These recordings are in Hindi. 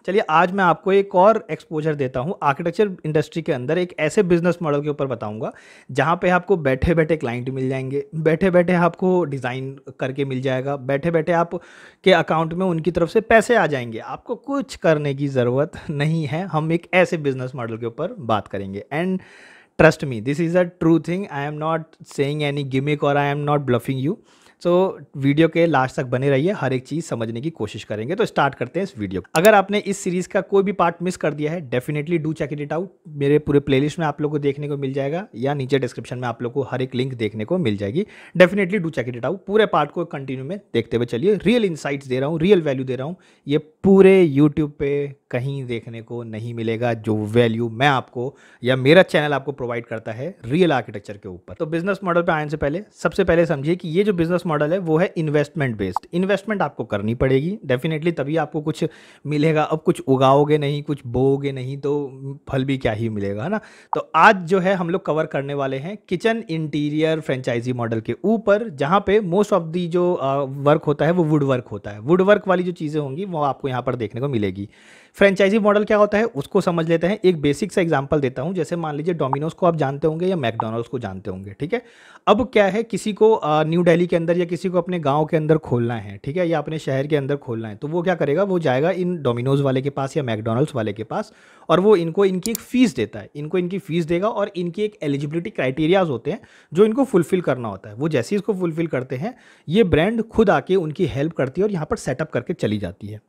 चलिए आज मैं आपको एक और एक्सपोजर देता हूँ आर्किटेक्चर इंडस्ट्री के अंदर एक ऐसे बिजनेस मॉडल के ऊपर बताऊंगा जहाँ पे आपको बैठे बैठे क्लाइंट मिल जाएंगे, बैठे बैठे आपको डिज़ाइन करके मिल जाएगा, बैठे बैठे आप के अकाउंट में उनकी तरफ से पैसे आ जाएंगे। आपको कुछ करने की ज़रूरत नहीं है। हम एक ऐसे बिजनेस मॉडल के ऊपर बात करेंगे and trust me, this is a true thing. I am not saying any gimmick और I am not bluffing you. So video के लास्ट तक बने रहिए, हर एक चीज़ समझने की कोशिश करेंगे। तो स्टार्ट करते हैं इस वीडियो को। अगर आपने इस सीरीज़ का कोई भी पार्ट मिस कर दिया है, definitely do check it out. मेरे पूरे प्लेलिस्ट में आप लोगों को देखने को मिल जाएगा या नीचे डिस्क्रिप्शन में आप लोगों को हर एक लिंक देखने को मिल जाएगी। Definitely do check it out. पूरे पार्ट को कंटिन्यू में देखते हुए चलिए। रियल इंसाइट्स दे रहा हूँ, रियल वैल्यू दे रहा हूँ। ये पूरे यूट्यूब पे कहीं देखने को नहीं मिलेगा जो वैल्यू मैं आपको या मेरा चैनल आपको प्रोवाइड करता है रियल आर्किटेक्चर के ऊपर। तो बिजनेस मॉडल पे आने से पहले सबसे पहले समझिए कि ये जो बिजनेस मॉडल है वो है इन्वेस्टमेंट बेस्ड। इन्वेस्टमेंट आपको करनी पड़ेगी डेफिनेटली, तभी आपको कुछ मिलेगा। अब कुछ उगाओगे नहीं, कुछ बोओगे नहीं तो फल भी क्या ही मिलेगा, है ना। तो आज जो है हम लोग कवर करने वाले हैं किचन इंटीरियर फ्रेंचाइजी मॉडल के ऊपर, जहाँ पे मोस्ट ऑफ दी जो वर्क होता है वो वुड वर्क होता है। वुड वर्क वाली जो चीज़ें होंगी वो आपको यहाँ पर देखने को मिलेगी। फ्रेंचाइजी मॉडल क्या होता है उसको समझ लेते हैं। एक बेसिक सा एग्जांपल देता हूँ। जैसे मान लीजिए डोमिनोज को आप जानते होंगे या मैकडोनल्ड्स को जानते होंगे, ठीक है। अब क्या है, किसी को न्यू दिल्ली के अंदर या किसी को अपने गांव के अंदर खोलना है, ठीक है, या अपने शहर के अंदर खोलना है, तो वो क्या करेगा, वो जाएगा इन डोमिनोज वाले के पास या मैकडोनल्ड्स वाले के पास और वो इनको इनकी एक फ़ीस देता है। इनको इनकी फ़ीस देगा और इनकी एक एलिजिबिलिटी क्राइटेरियाज होते हैं जो इनको फुलफिल करना होता है। वो जैसे ही इसको फुलफिल करते हैं, ये ब्रांड खुद आके उनकी हेल्प करती है और यहाँ पर सेटअप करके चली जाती है,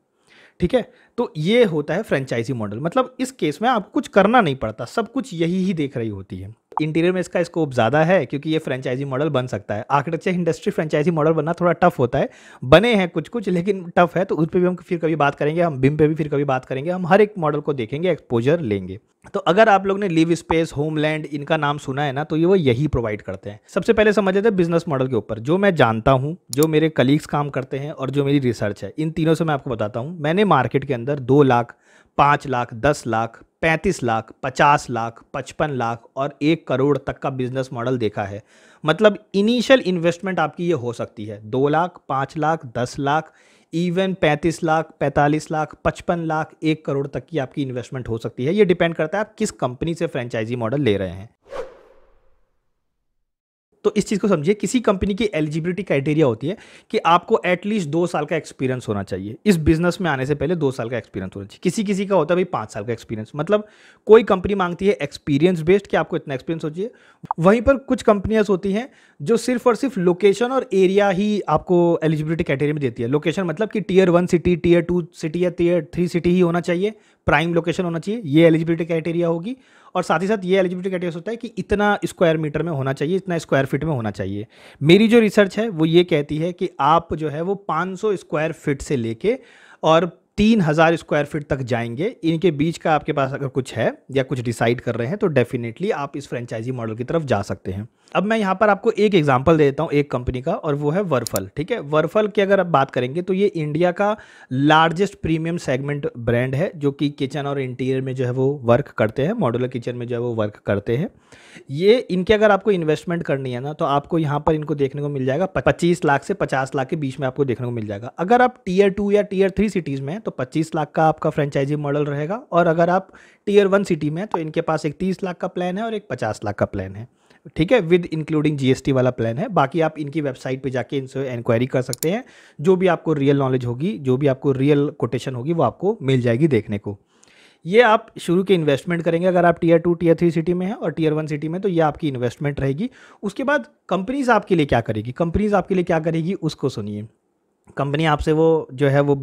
ठीक है। तो ये होता है फ्रेंचाइजी मॉडल। मतलब इस केस में आपको कुछ करना नहीं पड़ता, सब कुछ यही ही देख रही होती है। इंटीरियर में इसका स्कोप ज़्यादा है क्योंकि ये फ्रेंचाइजी मॉडल बन सकता है। आर्किटेक्चर इंडस्ट्री फ्रेंचाइजी मॉडल बनना थोड़ा टफ होता है, बने हैं कुछ कुछ लेकिन टफ है। तो उस पर भी हम फिर कभी बात करेंगे, हम बिम पे भी फिर कभी बात करेंगे। हम हर एक मॉडल को देखेंगे, एक्सपोजर लेंगे। तो अगर आप लोग ने लिव स्पेस, होमलैंड, इनका नाम सुना है ना, तो ये वो यही प्रोवाइड करते हैं। सबसे पहले समझ लेते हैं बिजनेस मॉडल के ऊपर। जो मैं जानता हूँ, जो मेरे कलीग्स काम करते हैं और जो मेरी रिसर्च है, इन तीनों से मैं आपको बताता हूँ। मैंने मार्केट के अंदर 2 लाख, 5 लाख, 10 लाख, 35 लाख, 50 लाख, 55 लाख और 1 करोड़ तक का बिजनेस मॉडल देखा है। मतलब इनिशियल इन्वेस्टमेंट आपकी ये हो सकती है 2 लाख, 5 लाख, 10 लाख, इवन 35 लाख, 45 लाख, 55 लाख, 1 करोड़ तक की आपकी इन्वेस्टमेंट हो सकती है। ये डिपेंड करता है आप किस कंपनी से फ्रेंचाइजी मॉडल ले रहे हैं। तो इस चीज़ को समझिए, किसी कंपनी की एलिजिबिलिटी क्राइटेरिया होती है कि आपको एटलीस्ट 2 साल का एक्सपीरियंस होना चाहिए। इस बिजनेस में आने से पहले 2 साल का एक्सपीरियंस होना चाहिए। किसी किसी का होता है भाई 5 साल का एक्सपीरियंस। मतलब कोई कंपनी मांगती है एक्सपीरियंस बेस्ड कि आपको इतना एक्सपीरियंस हो चाहिए। वहीं पर कुछ कंपनियां होती हैं जो सिर्फ और सिर्फ लोकेशन और एरिया ही आपको एलिजिबिलिटी क्राइटेरिया में देती है। लोकेशन मतलब कि टियर 1 सिटी, टियर 2 सिटी या टियर 3 सिटी ही होना चाहिए, प्राइम लोकेशन होना चाहिए, ये एलिजिबिलिटी क्राइटेरिया होगी। और साथ ही साथ ये एलिजिबिलिटी क्राइटेरिया होता है कि इतना स्क्वायर मीटर में होना चाहिए, इतना स्क्वायर फीट में होना चाहिए। मेरी जो रिसर्च है वो ये कहती है कि आप जो है वो 500 स्क्वायर फीट से लेके और 3000 स्क्वायर फीट तक जाएंगे। इनके बीच का आपके पास अगर कुछ है या कुछ डिसाइड कर रहे हैं तो डेफिनेटली आप इस फ्रेंचाइजी मॉडल की तरफ जा सकते हैं। अब मैं यहाँ पर आपको एक एग्जांपल दे देता हूँ एक कंपनी का, और वो है वर्फल, ठीक है। वर्फल की अगर आप बात करेंगे तो ये इंडिया का लार्जेस्ट प्रीमियम सेगमेंट ब्रांड है जो कि किचन और इंटीरियर में जो है वो वर्क करते हैं, मॉड्यूलर किचन में जो है वो वर्क करते हैं। ये इनके अगर आपको इन्वेस्टमेंट करनी है ना, तो आपको यहाँ पर इनको देखने को मिल जाएगा 25 लाख से 50 लाख के बीच में आपको देखने को मिल जाएगा। अगर आप टियर 2 या टियर 3 सिटीज़ में हैं तो 25 लाख का आपका फ्रेंचाइजी मॉडल रहेगा, और अगर आप टियर 1 सिटी में हैं तो इनके पास एक 30 लाख का प्लान है और एक 50 लाख का प्लान है, ठीक है, विद इंक्लूडिंग जीएसटी वाला प्लान है। बाकी आप इनकी वेबसाइट पे जाके इनसे इंक्वायरी कर सकते हैं। जो भी आपको रियल नॉलेज होगी, जो भी आपको रियल कोटेशन होगी, वो आपको मिल जाएगी देखने को। ये आप शुरू के इन्वेस्टमेंट करेंगे अगर आप टियर 2 टियर 3 सिटी में हैं, और टियर 1 सिटी में तो ये आपकी इन्वेस्टमेंट रहेगी। उसके बाद कंपनीज आपके लिए क्या करेगी, कंपनीज आपके लिए क्या करेगी उसको सुनिए। कंपनी आपसे वो जो है वो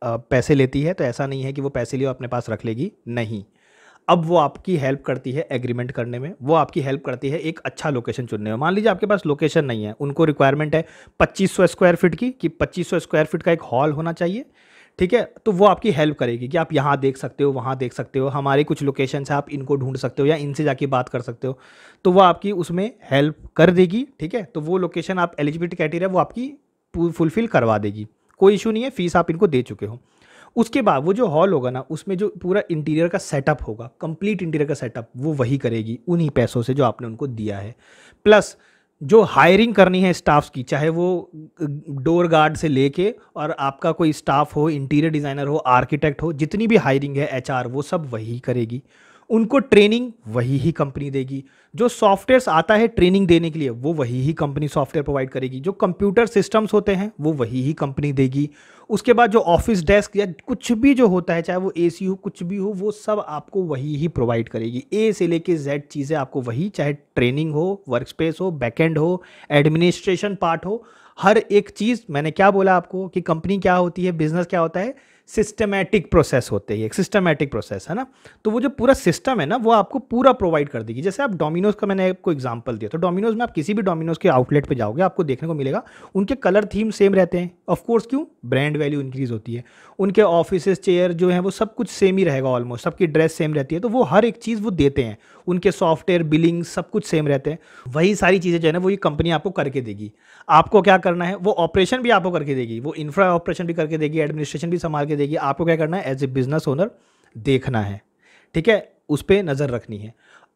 पैसे लेती है, तो ऐसा नहीं है कि वो पैसे लिए अपने पास रख लेगी, नहीं। अब वो आपकी हेल्प करती है एग्रीमेंट करने में, वो आपकी हेल्प करती है एक अच्छा लोकेशन चुनने में। मान लीजिए आपके पास लोकेशन नहीं है, उनको रिक्वायरमेंट है 2500 स्क्वायर फीट की, कि 2500 स्क्वायर फीट का एक हॉल होना चाहिए, ठीक है। तो वो आपकी हेल्प करेगी कि आप यहाँ देख सकते हो, वहाँ देख सकते हो, हमारी कुछ लोकेशन है, आप इनको ढूंढ सकते हो या इनसे जाके बात कर सकते हो। तो वो आपकी उसमें हेल्प कर देगी, ठीक है। तो वो लोकेशन आप एलिजिबिलिटी क्राइटेरिया वो आपकी फुलफिल करवा देगी, कोई इशू नहीं है, फीस आप इनको दे चुके हो। उसके बाद वो जो हॉल होगा ना, उसमें जो पूरा इंटीरियर का सेटअप होगा, कंप्लीट इंटीरियर का सेटअप वो वही करेगी उन्हीं पैसों से जो आपने उनको दिया है। प्लस जो हायरिंग करनी है स्टाफ्स की, चाहे वो डोर गार्ड से लेके और आपका कोई स्टाफ हो, इंटीरियर डिज़ाइनर हो, आर्किटेक्ट हो, जितनी भी हायरिंग है, एचआर, वो सब वही करेगी। उनको ट्रेनिंग वही ही कंपनी देगी। जो सॉफ्टवेयर्स आता है ट्रेनिंग देने के लिए, वो वही ही कंपनी सॉफ्टवेयर प्रोवाइड करेगी। जो कंप्यूटर सिस्टम्स होते हैं वो वही ही कंपनी देगी। उसके बाद जो ऑफिस डेस्क या कुछ भी जो होता है, चाहे वो एसी हो, कुछ भी हो, वो सब आपको वही ही प्रोवाइड करेगी। ए से लेके जेड चीज़ें आपको वही, चाहे ट्रेनिंग हो, वर्क स्पेस हो, बैकएंड हो, एडमिनिस्ट्रेशन पार्ट हो, हर एक चीज़। मैंने क्या बोला आपको कि कंपनी क्या होती है, बिजनेस क्या होता है, सिस्टमैटिक प्रोसेस होते हैं, एक सिस्टमैटिक प्रोसेस है ना। तो वो जो पूरा सिस्टम है ना, वो आपको पूरा प्रोवाइड कर देगी। जैसे आप डोमिनोज का मैंने आपको एग्जांपल दिया, तो डोमिनोज में आप किसी भी डोमिनोज के आउटलेट पे जाओगे, आपको देखने को मिलेगा उनके कलर थीम सेम रहते हैं। ऑफ कोर्स, क्यों, ब्रांड वैल्यू इंक्रीज होती है। उनके ऑफिसेस, चेयर जो हैं वो सब कुछ सेम ही रहेगा ऑलमोस्ट, सबकी ड्रेस सेम रहती है। तो वो हर एक चीज़ वो देते हैं, उनके सॉफ्टवेयर, बिलिंग, सब कुछ सेम रहते हैं। वही सारी चीज़ें जो है ना, वो ये कंपनी आपको करके देगी। आपको क्या करना है, वो ऑपरेशन भी आपको करके देगी, वो इंफ्रा ऑपरेशन भी करके देगी, एडमिनिस्ट्रेशन भी संभाल के देगी। आपको क्या करना है, एज ए बिजनेस ओनर देखना है, ठीक है, उस पर नज़र रखनी है।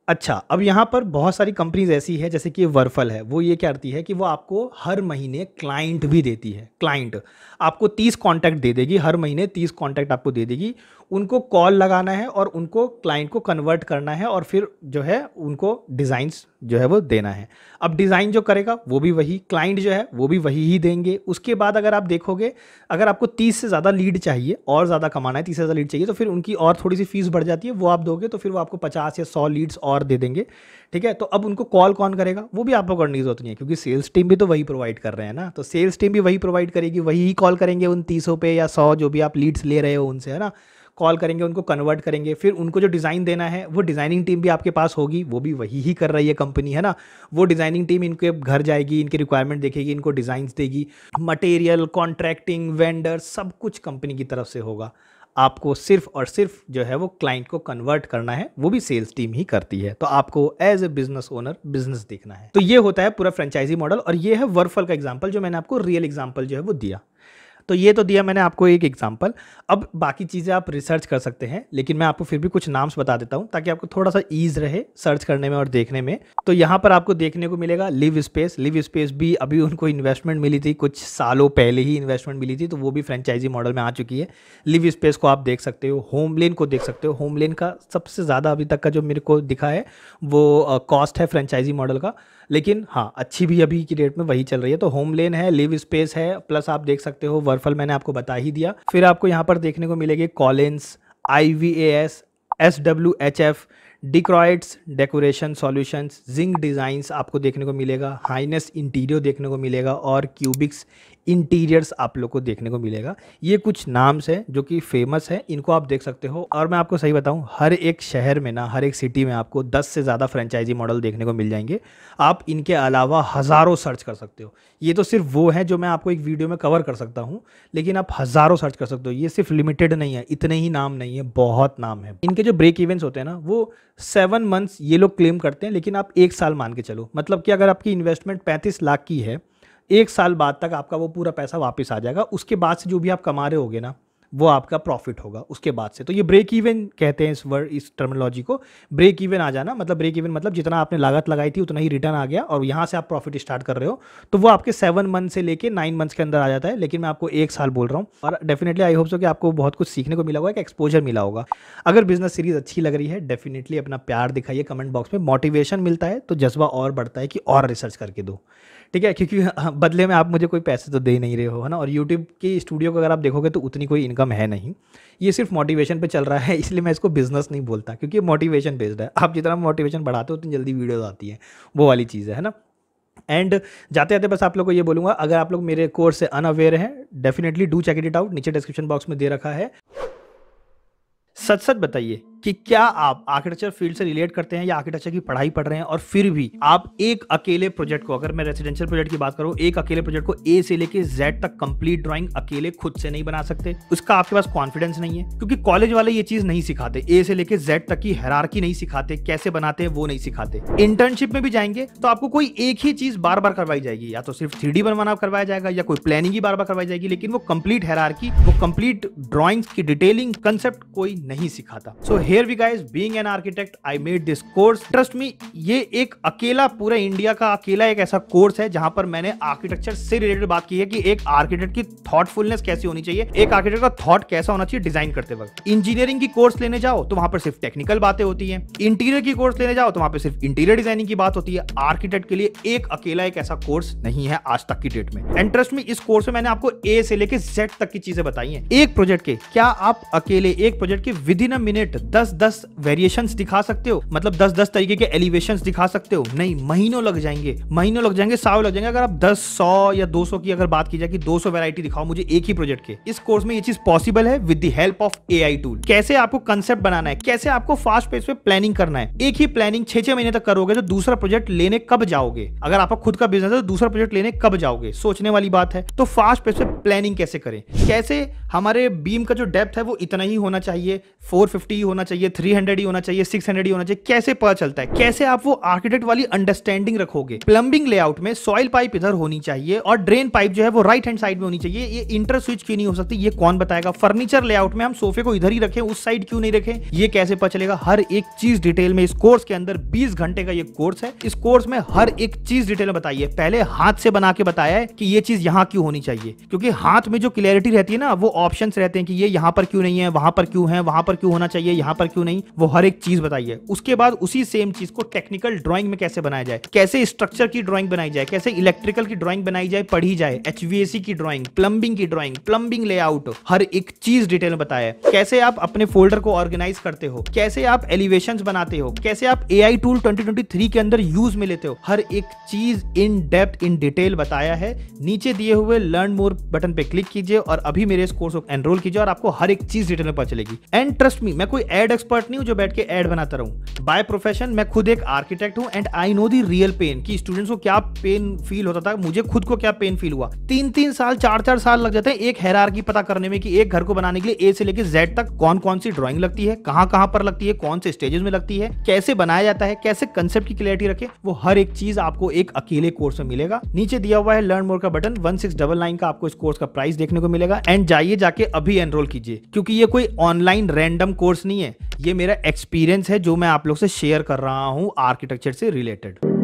अच्छा, अब यहाँ पर बहुत सारी कंपनीज ऐसी है, जैसे कि वर्फल है, वो ये करती है कि वो आपको हर महीने क्लाइंट भी देती है। क्लाइंट आपको 30 कॉन्टैक्ट दे देगी, हर महीने 30 कॉन्टैक्ट आपको दे देगी। उनको कॉल लगाना है और उनको क्लाइंट को कन्वर्ट करना है और फिर जो है उनको डिज़ाइंस जो है वो देना है। अब डिज़ाइन जो करेगा वो भी वही, क्लाइंट जो है वो भी वही ही देंगे। उसके बाद अगर आप देखोगे, अगर आपको 30 से ज़्यादा लीड चाहिए और ज़्यादा कमाना है, 30 से ज़्यादा लीड चाहिए, तो फिर उनकी और थोड़ी सी फीस बढ़ जाती है, वो आप दोगे तो फिर वो आपको 50 या 100 लीड्स और दे देंगे, ठीक है। तो अब उनको कॉल कौन करेगा, वो भी आपको करनी जरूरत नहीं है, क्योंकि सेल्स टीम भी तो वही प्रोवाइड कर रहे हैं ना। तो सेल्स टीम भी वही प्रोवाइड करेगी, वही ही कॉल करेंगे उन 30 पे या 100 जो भी आप लीड्स ले रहे हो उनसे, है ना। कॉल करेंगे, उनको कन्वर्ट करेंगे, फिर उनको जो डिज़ाइन देना है वो डिज़ाइनिंग टीम भी आपके पास होगी, वो भी वही ही कर रही है कंपनी, है ना। वो डिज़ाइनिंग टीम इनके घर जाएगी, इनकी रिक्वायरमेंट देखेगी, इनको डिज़ाइंस देगी। मटेरियल, कॉन्ट्रैक्टिंग, वेंडर, सब कुछ कंपनी की तरफ से होगा। आपको सिर्फ और सिर्फ जो है वो क्लाइंट को कन्वर्ट करना है, वो भी सेल्स टीम ही करती है। तो आपको as a business owner business देखना है। तो ये होता है पूरा फ्रेंचाइजी मॉडल, और ये है वर्फल का एग्जाम्पल, जो मैंने आपको रियल एग्जाम्पल जो है वो दिया। तो ये तो दिया मैंने आपको एक एग्जांपल। अब बाकी चीज़ें आप रिसर्च कर सकते हैं, लेकिन मैं आपको फिर भी कुछ नाम्स बता देता हूँ ताकि आपको थोड़ा सा ईज रहे सर्च करने में और देखने में। तो यहाँ पर आपको देखने को मिलेगा लिव स्पेस। लिव स्पेस भी अभी उनको इन्वेस्टमेंट मिली थी, कुछ सालों पहले ही इन्वेस्टमेंट मिली थी, तो वो भी फ्रेंचाइजी मॉडल में आ चुकी है। लिव स्पेस को आप देख सकते हो, होमलेन को देख सकते हो। होमलेन का सबसे ज़्यादा अभी तक का जो मेरे को दिखा है वो कॉस्ट है फ्रेंचाइजी मॉडल का, लेकिन हाँ अच्छी भी अभी की डेट में वही चल रही है। तो होमलेन है, लिव स्पेस है, प्लस आप देख सकते हो वर्फल मैंने आपको बता ही दिया। फिर आपको यहाँ पर देखने को मिलेगी कॉलिंस, IVAS, SWHF, डिक्रॉइड्स डेकोरेशन सॉल्यूशंस, जिंक डिज़ाइंस आपको देखने को मिलेगा, हाइनेस इंटीरियर देखने को मिलेगा, और क्यूबिक्स इंटीरियर्स आप लोग को देखने को मिलेगा। ये कुछ नाम्स हैं जो कि फेमस है, इनको आप देख सकते हो। और मैं आपको सही बताऊं, हर एक शहर में ना, हर एक सिटी में आपको 10 से ज़्यादा फ्रेंचाइजी मॉडल देखने को मिल जाएंगे। आप इनके अलावा हज़ारों सर्च कर सकते हो। ये तो सिर्फ वो है जो मैं आपको एक वीडियो में कवर कर सकता हूँ, लेकिन आप हज़ारों सर्च कर सकते हो। ये सिर्फ लिमिटेड नहीं है, इतने ही नाम नहीं है, बहुत नाम है। इनके जो ब्रेक इवेंट्स होते हैं ना, वो 7 मंथ्स ये लोग क्लेम करते हैं, लेकिन आप 1 साल मान के चलो। मतलब कि अगर आपकी इन्वेस्टमेंट 35 लाख की है, 1 साल बाद तक आपका वो पूरा पैसा वापस आ जाएगा। उसके बाद से जो भी आप कमा रहे होगे ना, वो आपका प्रॉफिट होगा उसके बाद से। तो ये ब्रेक इवन कहते हैं इस वर्ड, इस टर्मिनोलॉजी को। ब्रेक इवन आ जाना मतलब, ब्रेक इवन मतलब जितना आपने लागत लगाई थी उतना ही रिटर्न आ गया, और यहाँ से आप प्रॉफिट स्टार्ट कर रहे हो, तो वो आपके 7 मंथ से लेके 9 मंथ्स के अंदर आ जाता है। लेकिन मैं आपको 1 साल बोल रहा हूँ, और डेफिनेटली आई होप सो कि आपको बहुत कुछ सीखने को मिला होगा, एक एक्सपोजर मिला होगा। अगर बिजनेस सीरीज अच्छी लग रही है, डेफिनेटली अपना प्यार दिखाइए कमेंट बॉक्स में। मोटिवेशन मिलता है तो जज्बा और बढ़ता है कि और रिसर्च करके दो, ठीक है, क्योंकि बदले में आप मुझे कोई पैसे तो दे नहीं रहे हो, है ना। और यूट्यूब की स्टूडियो को अगर आप देखोगे तो उतनी कोई इनकम है नहीं, ये सिर्फ मोटिवेशन पे चल रहा है, इसलिए मैं इसको बिजनेस नहीं बोलता, क्योंकि मोटिवेशन बेस्ड है। आप जितना मोटिवेशन बढ़ाते हो उतनी जल्दी वीडियोज आती है, वो वाली चीज़ है ना। एंड जाते जाते बस आप लोग को ये बोलूँगा, अगर आप लोग मेरे कोर्स से अनअवेयर हैं, definitely do check it out, नीचे डिस्क्रिप्शन बॉक्स में दे रखा है। सच सच बताइए कि क्या आप आर्किटेक्चर फील्ड से रिलेट करते हैं या आर्किटेक्चर की पढ़ाई पढ़ रहे हैं, और फिर भी आप एक अकेले प्रोजेक्ट को, अगर मैं रेसिडेंशियल प्रोजेक्ट की बात करूं, एक अकेले प्रोजेक्ट को ए से लेके जेड तक कंप्लीट ड्राइंग अकेले खुद से नहीं बना सकते, उसका आपके पास कॉन्फिडेंस नहीं है, क्योंकि कॉलेज वाले ये चीज नहीं सिखाते। ए से लेके जेड तक की हायरार्की नहीं सिखाते, कैसे बनाते हैं वो नहीं सिखाते। इंटर्नशिप में भी जाएंगे तो आपको कोई एक ही चीज बार बार करवाई जाएगी, या तो सिर्फ 3D बनवाना करवाया जाएगा, या कोई प्लानिंग ही बार बार करवाई जाएगी, लेकिन वो कंप्लीट हायरार्की, वो कंप्लीट ड्राइंग्स की डिटेलिंग कंसेप्ट कोई नहीं सिखाता। So here we guys, being an architect I made this course. Trust me, ये एक अकेला पूरा इंडिया का अकेला एक ऐसा कोर्स है जहां पर मैंने आर्किटेक्चर से रिलेटेड बात की है कि एक आर्किटेक्ट की थॉटफुलनेस कैसी होनी चाहिए, एक आर्किटेक्ट का थॉट कैसा होना चाहिए डिजाइन करते वक्त। इंजीनियरिंग की कोर्स लेने जाओ तो वहां पर सिर्फ टेक्निकल बातें होती हैं, इंटीरियर की कोर्स लेने जाओ तो वहां पर सिर्फ इंटीरियर डिजाइनिंग की बात होती है। आर्किटेक्ट के लिए एक अकेला एक ऐसा कोर्स नहीं है आज तक की डेट में। एंड ट्रस्ट मी, इस कोर्स में मैंने आपको ए से लेके जेड तक की चीजें बताई हैं। एक प्रोजेक्ट के, क्या आप अकेले एक प्रोजेक्ट के with in a minute 10-10 variations दिखा सकते हो? मतलब 10-10 तरीके के एलिवेशंस दिखा सकते हो? नहीं, महीनों लग जाएंगे, महीनों लग जाएंगे, साल लग जाएंगे। अगर आप 10, 100 या 200 की अगर बात की जाए कि 200 वैरायटी दिखाओ मुझे एक ही प्रोजेक्ट के, इस कोर्स में ये चीज पॉसिबल है with the help of AI tool. कैसे आपको कंसेप्ट बनाना है, कैसे आपको फास्ट पेस पे प्लानिंग करना है। एक ही प्लानिंग 6-6 महीने तक करोगे तो दूसरा प्रोजेक्ट लेने कब जाओगे? अगर आपका खुद का बिजनेस है तो दूसरा प्रोजेक्ट लेने कब जाओगे? सोचने वाली बात है। तो फास्ट पेस पे प्लानिंग कैसे करें, कैसे हमारे बीम का जो डेप्थ है वो इतना ही होना चाहिए, 450 ही होना चाहिए, 300 ही होना चाहिए, 600 ही होना चाहिए, कैसे पता चलता है? कैसे आप वो आर्किटेक्ट वाली अंडरस्टैंडिंग रखोगे? प्लम्बिंग लेआउट में सॉइल पाइप इधर होनी चाहिए और ड्रेन पाइप जो है वो राइट हैंड साइड में होनी चाहिए, ये इंटर स्विच क्यों नहीं हो सकती, ये कौन बताएगा? फर्नीचर लेआउट में हम सोफे को इधर ही रखें, उस साइड क्यों नहीं रखें, ये कैसे पता चलेगा? हर एक चीज डिटेल में इस कोर्स के अंदर 20 घंटे का ये कोर्स है। इस कोर्स में हर एक चीज डिटेल में बताई है। पहले हाथ से बना के बताया है कि ये चीज यहां क्यों होनी चाहिए, क्योंकि हाथ में जो क्लैरिटी रहती है ना, वो ऑप्शंस रहते हैं कि ये यहां पर क्यों नहीं है, वहां पर क्यों है, वहां पर क्यों होना चाहिए, यहां पर क्यों नहीं, वो हर एक चीज बताई है। उसके बाद उसी सेम चीज को टेक्निकल ड्राइंग में कैसे बनाया जाए, कैसे स्ट्रक्चर की ड्राइंग बनाई जाए, कैसे इलेक्ट्रिकल की ड्राइंग बनाई जाए, पढ़ी जाए, एचवीएसी की ड्राइंग, प्लम्बिंग की ड्राइंग, प्लम्बिंग लेआउट, हर एक चीज डिटेल में बताया है। कैसे आप अपने फोल्डर को ऑर्गेनाइज करते हो, कैसे आप एलिवेशंस बनाते हो, कैसे आप एआई टूल 2023 के अंदर यूज में लेते हो, हर एक चीज इन डेप्थ इन डिटेल बताया है। नीचे दिए हुए लर्न मोर बटन पे क्लिक कीजिए और अभी मेरे इस कोर्स को एनरोल कीजिए और आपको हर एक चीज डिटेल में पता चलेगी। एंड ट्रस्ट मी, मैं कोई एड एक्सपर्ट नहीं हूं जो बैठ के एड बनाता रहूं। बाय प्रोफेशन मैं खुद एक आर्किटेक्ट हूं and I know the real pain कि स्टूडेंट्स को क्या पेन फील होता था, मुझे खुद को क्या पेन फील हुआ। 3-3 साल 4-4 साल लग जाते हैं एक हायरार्की पता करने में कि एक घर को बनाने के लिए ए से लेकर जेड तक कौन कौन सी ड्राइंग लगती है, कहां कहां पर लगती है, कौन से स्टेजेस में लगती है, कैसे बनाया जाता है, कैसे कंसेप्ट की क्लैरिटी रखे, वो हर एक चीज आपको एक अकेले कोर्स में मिलेगा। नीचे दिया हुआ है लर्न मोर का बटन, 1699 का आपको इस कोर्स का प्राइस देखने को मिलेगा। एंड जाइए जाके अभी एनरोल कीजिए, क्योंकि ये कोई ऑनलाइन रैंडम कोर्स नहीं है, ये मेरा एक्सपीरियंस है जो मैं आप लोग से शेयर कर रहा हूं आर्किटेक्चर से रिलेटेड।